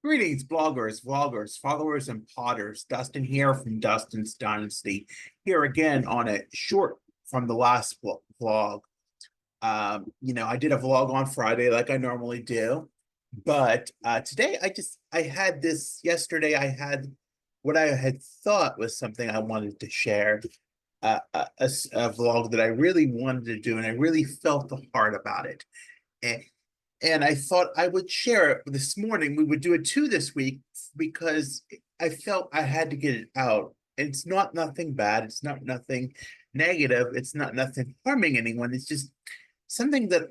Greetings, bloggers, vloggers, followers, and potters. Dustin here from Dustin's Dynasty. Here again on a short from the last vlog. I did a vlog on Friday like I normally do, but today I had this yesterday. I had what I had thought was something I wanted to share. A vlog that I really wanted to do, and I really felt the heart about it. And and I thought I would share it this morning. We would do it too this week because I felt I had to get it out. It's not nothing bad. It's not nothing negative. It's not nothing harming anyone. It's just something that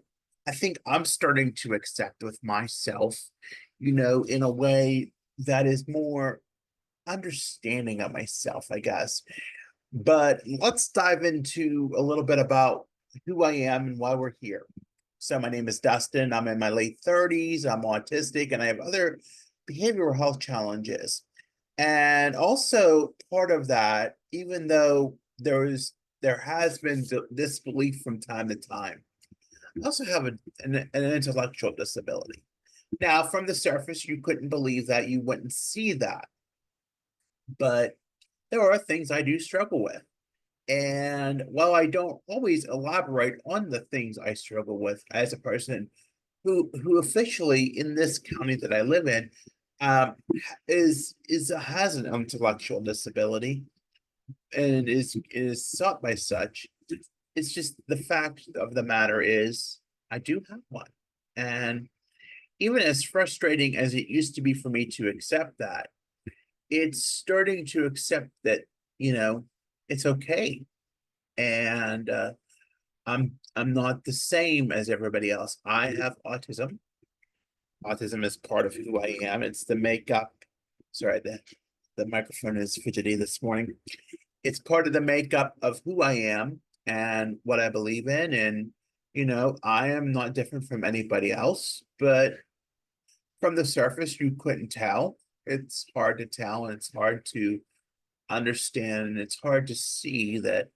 I think I'm starting to accept with myself, in a way that is more understanding of myself, I guess. But let's dive into a little bit about who I am and why we're here. So my name is Dustin. I'm in my late 30s. I'm autistic and I have other behavioral health challenges. And also part of that, even though there has been disbelief from time to time, I also have an intellectual disability. Now, from the surface, you couldn't believe that, you wouldn't see that. But there are things I do struggle with. And while I don't always elaborate on the things I struggle with as a person who officially in this county that I live in um, is has an intellectual disability and is sought by such, it's just the fact of the matter is I do have one. And even as frustrating as it used to be for me to accept that, it's starting to accept that, you know, it's okay. And I'm not the same as everybody else. I have autism. Autism is part of who I am. It's the makeup. Sorry, the microphone is fidgety this morning. It's part of the makeup of who I am and what I believe in. And, I am not different from anybody else, but from the surface, you couldn't tell. It's hard to tell and it's hard to understand and it's hard to see that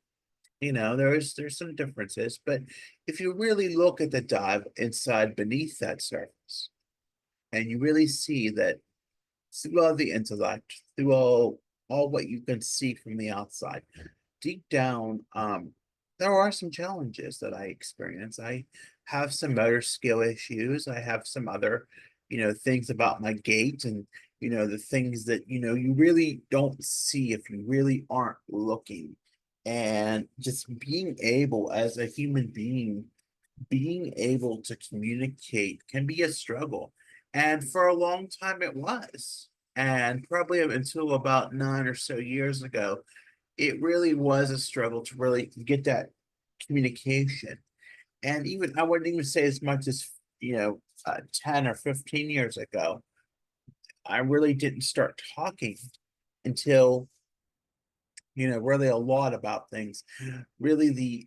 there's some differences, but if you really look at the dive inside beneath that surface, and you really see that through all the intellect, through all what you can see from the outside, deep down, there are some challenges that I experience. I have some motor skill issues. I have some other, things about my gait and the things that you really don't see if you really aren't looking. And just being able as a human being able to communicate can be a struggle. And for a long time it was. And probably until about 9 or so years ago, it really was a struggle to really get that communication. And even I wouldn't even say as much as 10 or 15 years ago, I really didn't start talking until really a lot about things. Really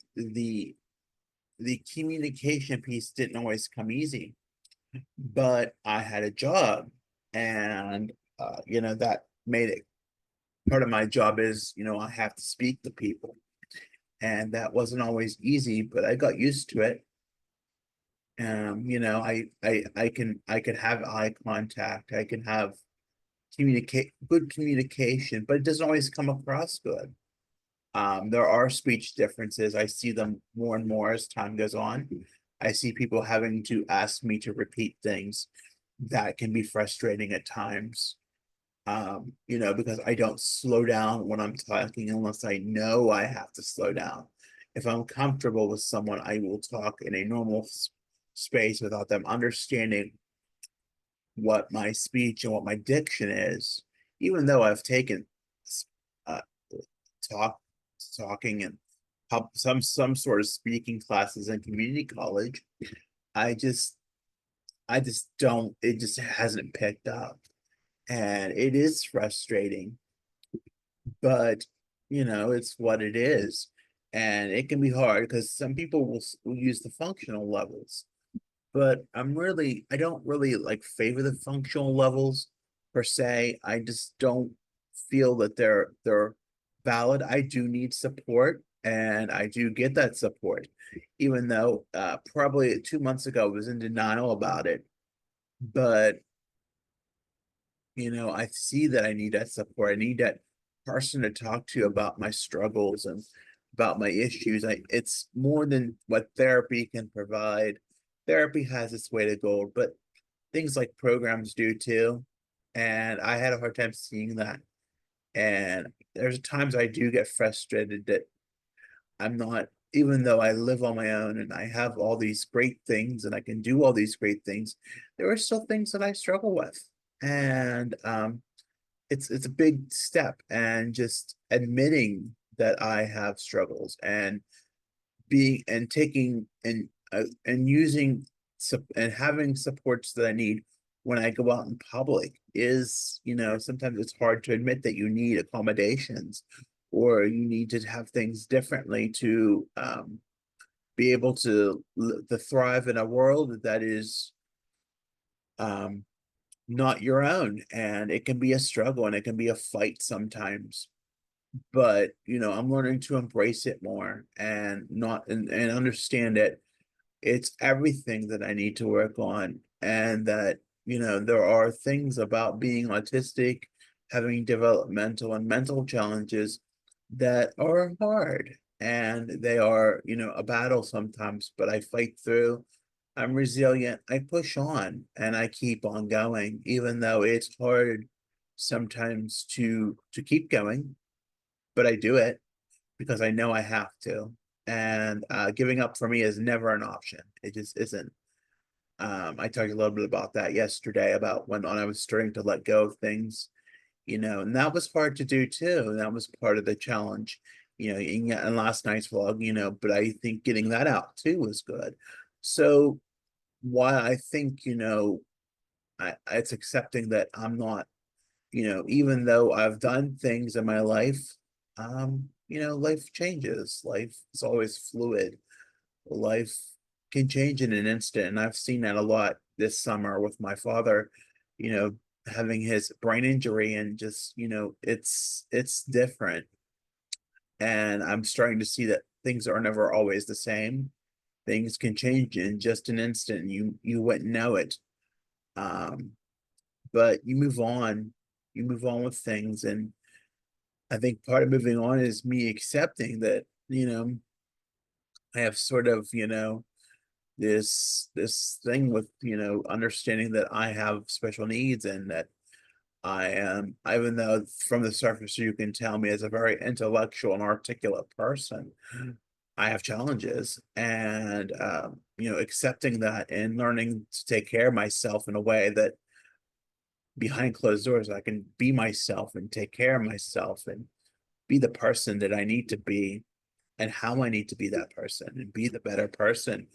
the communication piece didn't always come easy, but I had a job and that made it part of my job is, I have to speak to people. And that wasn't always easy, but I got used to it. I can have eye contact, I can have good communication, but it doesn't always come across good. There are speech differences. I see them more and more as time goes on. I see people having to ask me to repeat things that can be frustrating at times. Because I don't slow down when I'm talking unless I know I have to slow down. If I'm comfortable with someone, I will talk in a normal space without them understanding what my speech and what my diction is, even though I've taken uh, talk talking and some sort of speaking classes in community college. I just I just don't, it just hasn't picked up. And it is frustrating, but it's what it is. And it can be hard because some people will use the functional levels, but I don't really like favor the functional levels per se. I just don't feel that they're valid. I do need support and I do get that support, even though probably 2 months ago I was in denial about it. But I see that I need that support. I need that person to talk to about my struggles and about my issues. It's more than what therapy can provide. Therapy has its way to go, but things like programs do too. And I had a hard time seeing that. And there's times I do get frustrated that I'm not, even though I live on my own and I have all these great things and I can do all these great things, there are still things that I struggle with. And it's a big step, and just admitting that I have struggles and being and taking and using and having supports that I need when I go out in public is, sometimes it's hard to admit that you need accommodations or you need to have things differently to be able to thrive in a world that is um, not your own, and it can be a struggle and it can be a fight sometimes, but I'm learning to embrace it more and not and understand it. It's everything that I need to work on, and that there are things about being autistic, having developmental and mental challenges that are hard, and they are a battle sometimes, but I fight through. I'm resilient. I push on and I keep on going, even though it's hard sometimes to keep going, but I do it because I know I have to. And giving up for me is never an option. It just isn't. I talked a little bit about that yesterday about when I was starting to let go of things, and that was hard to do too. And that was part of the challenge, in last night's vlog, but I think getting that out too was good. So why I think, it's accepting that I'm not, even though I've done things in my life, life changes. Life is always fluid. Life can change in an instant. And I've seen that a lot this summer with my father, you know, having his brain injury, and just, it's different. And I'm starting to see that things are never always the same. Things can change in just an instant, and you wouldn't know it. Um, but you move on with things. And I think part of moving on is me accepting that, I have sort of, this thing with, understanding that I have special needs, and that I am, even though from the surface you can tell me as a very intellectual and articulate person, I have challenges. And accepting that and learning to take care of myself in a way that behind closed doors I can be myself and take care of myself and be the person that I need to be, and how I need to be that person and be the better person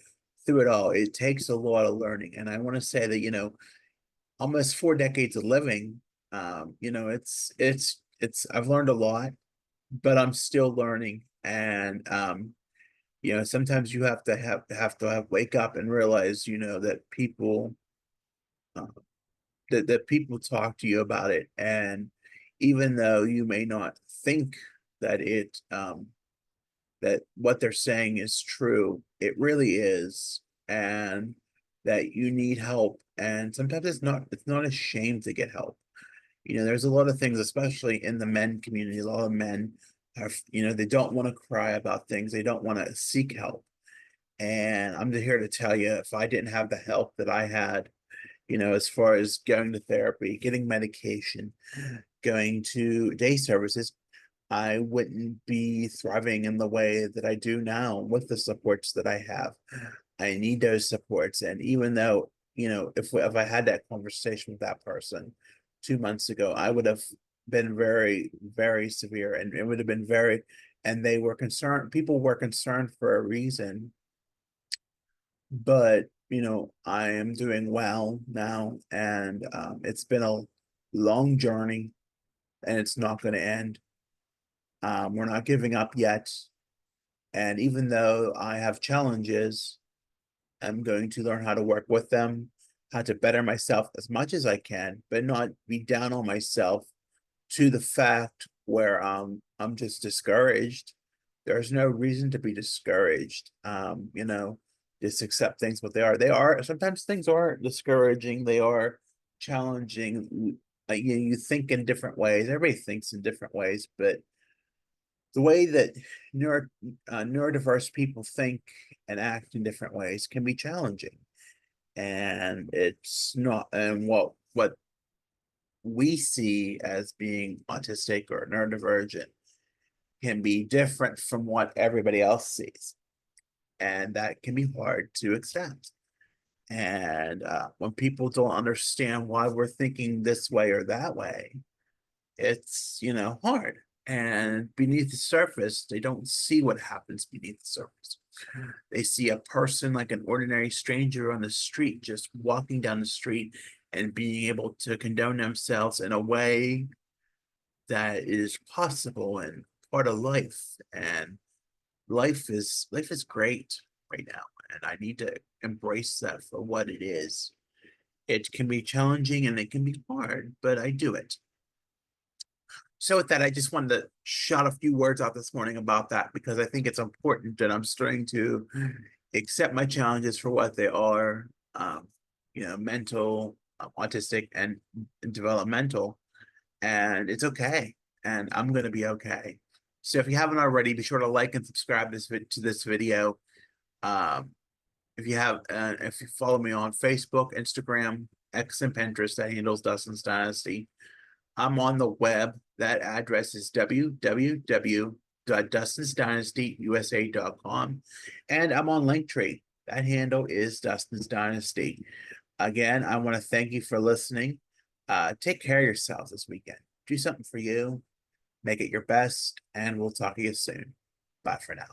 through it all. It takes a lot of learning. And I want to say that, almost 4 decades of living, it's I've learned a lot, but I'm still learning. And sometimes you have to wake up and realize, that uh, that people talk to you about it. And even though you may not think that that what they're saying is true, it really is. And that you need help. And sometimes it's not a shame to get help. There's a lot of things, especially in the men community, a lot of men are, they don't want to cry about things, they don't want to seek help. And I'm here to tell you, if I didn't have the help that I had, as far as going to therapy, getting medication, going to day services, I wouldn't be thriving in the way that I do now with the supports that I have. I need those supports. And even though, if I had that conversation with that person 2 months ago, I would have been very, very severe, and it would have been very, and they were concerned, people were concerned for a reason. But, I am doing well now, and it's been a long journey, and it's not going to end. We're not giving up yet. And even though I have challenges, I'm going to learn how to work with them, how to better myself as much as I can, but not be down on myself to the fact where I'm just discouraged. There's no reason to be discouraged. Just accept things what they are. They are, sometimes things are discouraging, they are challenging. you think in different ways. Everybody thinks in different ways, but the way that neurodiverse people think and act in different ways can be challenging. And it's not, and what we see as being autistic or neurodivergent can be different from what everybody else sees. And that can be hard to accept. And when people don't understand why we're thinking this way or that way, it's, hard. And beneath the surface, they don't see what happens beneath the surface. They see a person like an ordinary stranger on the street, just walking down the street and being able to condone themselves in a way that is possible and part of life. And life is great right now. And I need to embrace that for what it is. It can be challenging and it can be hard, but I do it. So with that, I just wanted to shout a few words out this morning about that because I think it's important that I'm starting to accept my challenges for what they are, mental, autistic, and developmental, and it's okay, and I'm gonna be okay. So if you haven't already, be sure to like and subscribe to this video. Um, if you follow me on Facebook, Instagram, X, and Pinterest, that handles Dustin's Dynasty. I'm on the web. That address is www.dustinsdynastyusa.com. And I'm on Linktree. That handle is Dustin's Dynasty. Again, I want to thank you for listening. Take care of yourselves this weekend. Do something for you. Make it your best. And we'll talk to you soon. Bye for now.